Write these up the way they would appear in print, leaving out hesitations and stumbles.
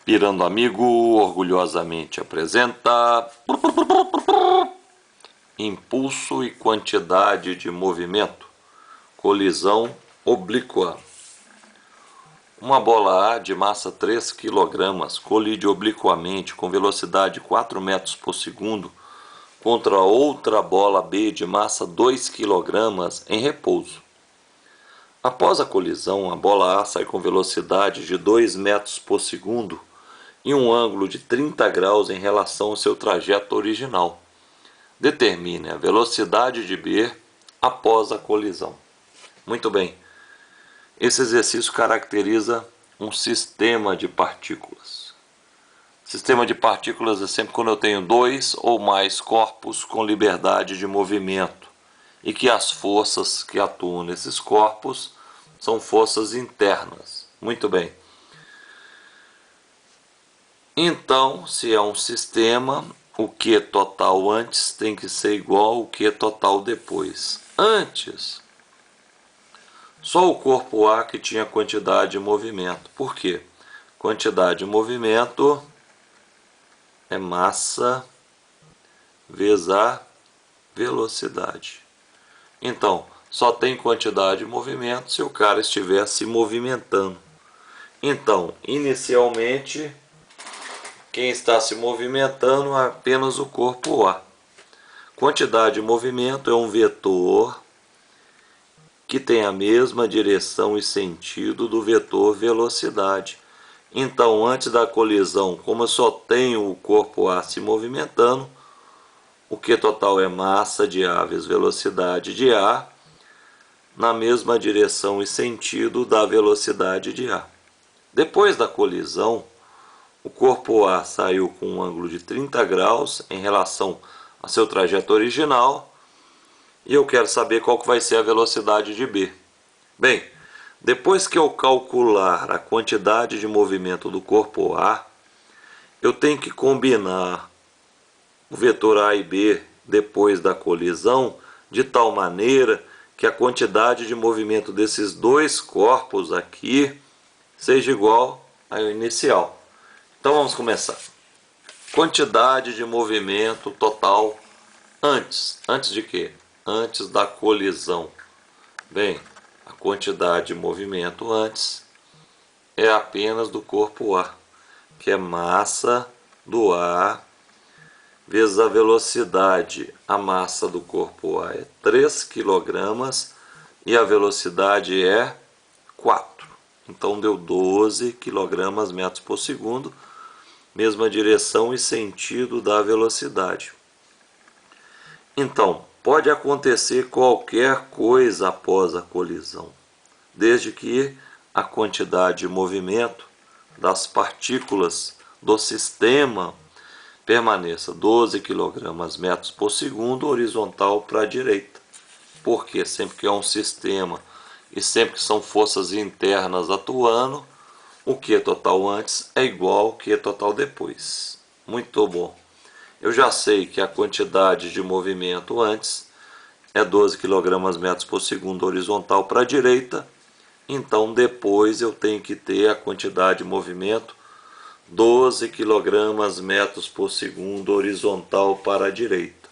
Pirando Amigo orgulhosamente apresenta impulso e quantidade de movimento, colisão oblíqua. Uma bola A de massa 3 kg colide obliquamente com velocidade 4 metros por segundo contra outra bola B de massa 2 kg em repouso. Após a colisão, a bola A sai com velocidade de 2 metros por segundo e um ângulo de 30 graus em relação ao seu trajeto original. Determine a velocidade de B após a colisão. Muito bem. Esse exercício caracteriza um sistema de partículas. Sistema de partículas é sempre quando eu tenho dois ou mais corpos com liberdade de movimento e que as forças que atuam nesses corpos são forças internas. Muito bem. Então, se é um sistema, o Q total antes tem que ser igual ao Q total depois. Antes, só o corpo A que tinha quantidade de movimento. Por quê? Quantidade de movimento é massa vezes a velocidade. Então, só tem quantidade de movimento se o cara estiver se movimentando. Então, inicialmente, quem está se movimentando é apenas o corpo A. Quantidade de movimento é um vetor que tem a mesma direção e sentido do vetor velocidade. Então, antes da colisão, como eu só tenho o corpo A se movimentando, o Q total é massa de A vezes velocidade de A, na mesma direção e sentido da velocidade de A. Depois da colisão, o corpo A saiu com um ângulo de 30 graus em relação ao seu trajeto original e eu quero saber qual que vai ser a velocidade de B. Bem, depois que eu calcular a quantidade de movimento do corpo A, eu tenho que combinar o vetor A e B depois da colisão de tal maneira que a quantidade de movimento desses dois corpos aqui seja igual ao inicial. Então vamos começar. Quantidade de movimento total antes. Antes de quê? Antes da colisão. Bem, a quantidade de movimento antes é apenas do corpo A, que é massa do A vezes a velocidade. A massa do corpo A é 3 kg e a velocidade é 4. Então deu 12 kg metros por segundo, mesma direção e sentido da velocidade. Então, pode acontecer qualquer coisa após a colisão, desde que a quantidade de movimento das partículas do sistema permaneça 12 kg metros por segundo horizontal para a direita. Porque sempre que é um sistema e sempre que são forças internas atuando, o Q total antes é igual ao Q total depois. Muito bom. Eu já sei que a quantidade de movimento antes é 12 kg metros por segundo horizontal para a direita. Então depois eu tenho que ter a quantidade de movimento 12 kg metros por segundo horizontal para a direita.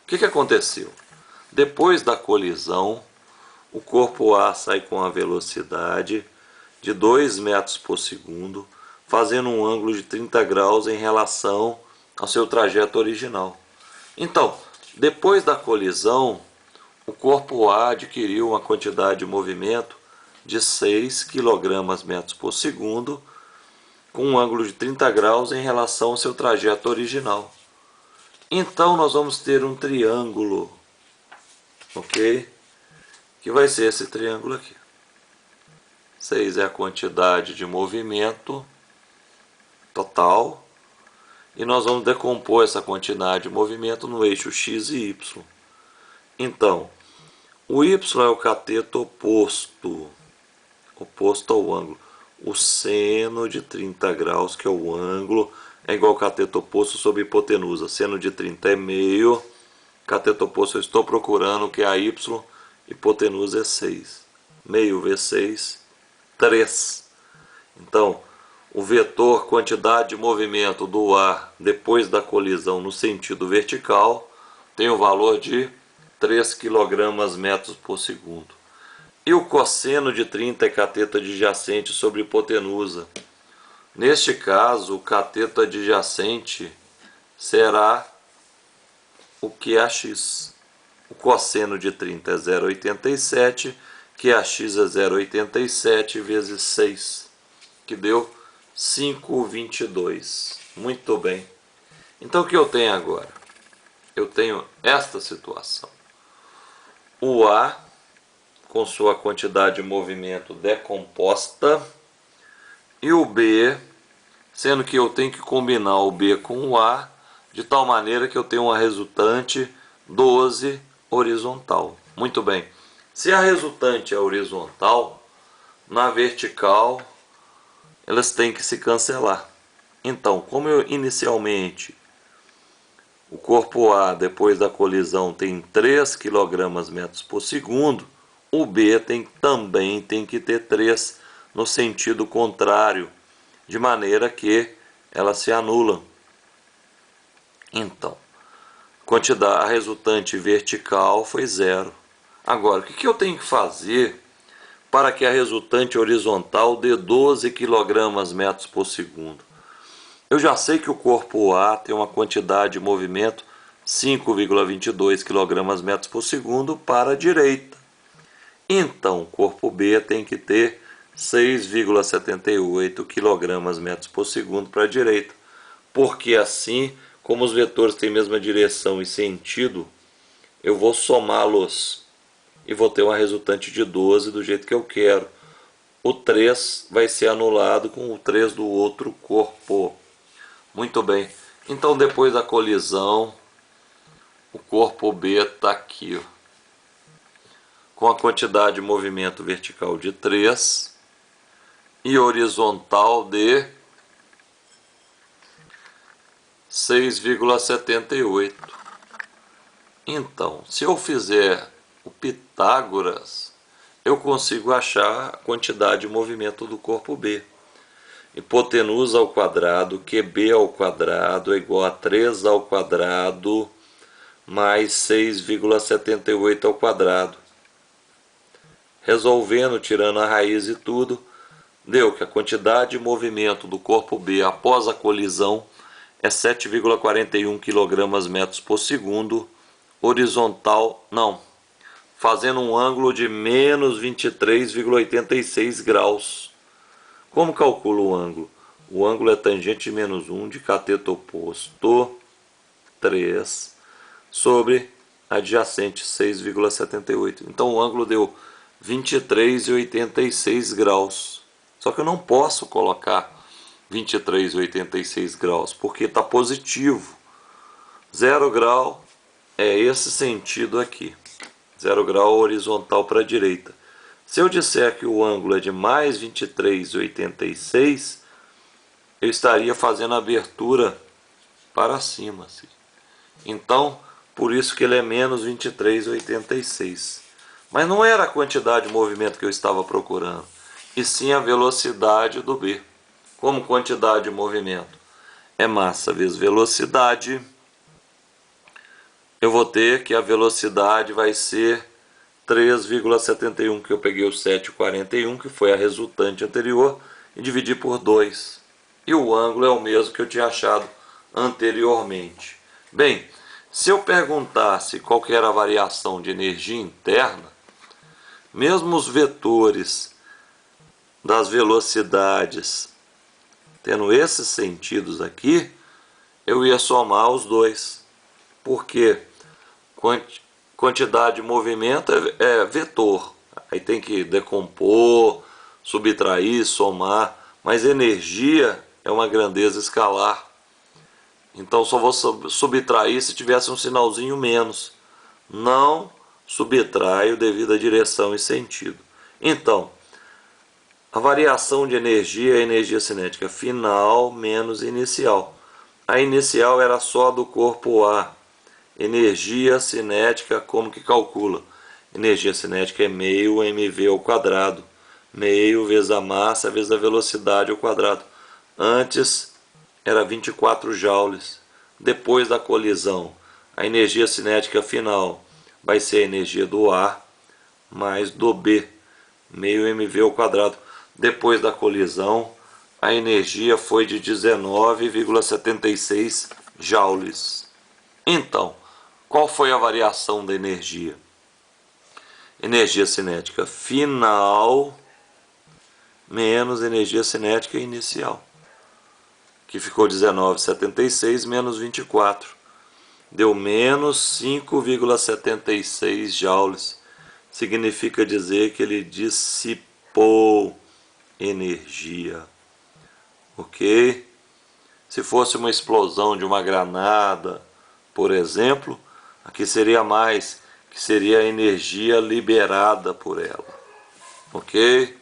O que aconteceu? Depois da colisão, o corpo A sai com a velocidade de 2 metros por segundo, fazendo um ângulo de 30 graus em relação ao seu trajeto original. Então, depois da colisão, o corpo A adquiriu uma quantidade de movimento de 6 kg metros por segundo, com um ângulo de 30 graus em relação ao seu trajeto original. Então nós vamos ter um triângulo, ok? Que vai ser esse triângulo aqui. 6 é a quantidade de movimento total, e nós vamos decompor essa quantidade de movimento no eixo x e y. Então, o y é o cateto oposto ao ângulo. O seno de 30 graus, que é o ângulo, é igual ao cateto oposto sobre hipotenusa. Seno de 30 é meio, cateto oposto eu estou procurando, que é a y, hipotenusa é 6. Meio vezes 6, 3. Então, o vetor quantidade de movimento do ar depois da colisão no sentido vertical tem o valor de 3 kg/metros por segundo. E o cosseno de 30 é cateto adjacente sobre hipotenusa. Neste caso, o cateto adjacente será o QAX. O cosseno de 30 é 0,87, QAX é 0,87 vezes 6, que deu 5,22. Muito bem. Então o que eu tenho agora? Eu tenho esta situação. O A, com sua quantidade de movimento decomposta, e o B, sendo que eu tenho que combinar o B com o A, de tal maneira que eu tenho uma resultante 12 horizontal. Muito bem. Se a resultante é horizontal, na vertical elas têm que se cancelar. Então, como eu inicialmente o corpo A depois da colisão tem 3 kg/metros por segundo, o B também tem que ter 3 no sentido contrário, de maneira que elas se anulam. Então, a resultante vertical foi 0. Agora, o que eu tenho que fazer para que a resultante horizontal dê 12 kg/metros por segundo? Eu já sei que o corpo A tem uma quantidade de movimento 5,22 kg/metros por segundo para a direita. Então, o corpo B tem que ter 6,78 kg/metros por segundo para a direita. Porque assim, como os vetores têm a mesma direção e sentido, eu vou somá-los e vou ter uma resultante de 12 do jeito que eu quero. O 3 vai ser anulado com o 3 do outro corpo. Muito bem. Então, depois da colisão, o corpo B está aqui, ó, com a quantidade de movimento vertical de 3 e horizontal de 6,78. Então, se eu fizer o Pitágoras, eu consigo achar a quantidade de movimento do corpo B. Hipotenusa ao quadrado, QB ao quadrado é igual a 3 ao quadrado mais 6,78 ao quadrado. Resolvendo, tirando a raiz e tudo, deu que a quantidade de movimento do corpo B após a colisão é 7,41 kg/metros por segundo, horizontal, não, fazendo um ângulo de menos 23,86 graus. Como calculo o ângulo? O ângulo é tangente de menos 1 de cateto oposto 3 sobre adjacente 6,78. Então o ângulo deu 23,86 graus. Só que eu não posso colocar 23,86 graus, porque está positivo. 0 grau é esse sentido aqui. 0 grau horizontal para a direita. Se eu disser que o ângulo é de mais 23,86, eu estaria fazendo a abertura para cima. Assim. Então, por isso que ele é menos 23,86. Mas não era a quantidade de movimento que eu estava procurando, e sim a velocidade do B. Como quantidade de movimento é massa vezes velocidade, eu vou ter que a velocidade vai ser 3,71, que eu peguei o 7,41, que foi a resultante anterior, e dividi por 2. E o ângulo é o mesmo que eu tinha achado anteriormente. Bem, se eu perguntasse qual que era a variação de energia interna, mesmo os vetores das velocidades tendo esses sentidos aqui, eu ia somar os dois, porque quantidade de movimento é vetor, aí tem que decompor, subtrair, somar, mas energia é uma grandeza escalar, então só vou subtrair se tivesse um sinalzinho menos, não subtraio devido à direção e sentido. Então, a variação de energia é a energia cinética final menos inicial. A inicial era só do corpo A. Energia cinética, como que calcula? Energia cinética é meio mv ao quadrado. Meio vezes a massa vezes a velocidade ao quadrado. Antes era 24 joules. Depois da colisão, a energia cinética final vai ser a energia do A mais do B, meio mv ao quadrado. Depois da colisão, a energia foi de 19,76 joules. Então, qual foi a variação da energia? Energia cinética final menos energia cinética inicial, que ficou 19,76 menos 24. Deu menos 5,76 joules. Significa dizer que ele dissipou energia. Ok? Se fosse uma explosão de uma granada, por exemplo, aqui seria mais, que seria a energia liberada por ela. Ok?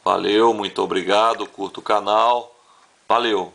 Valeu, muito obrigado, curta o canal. Valeu!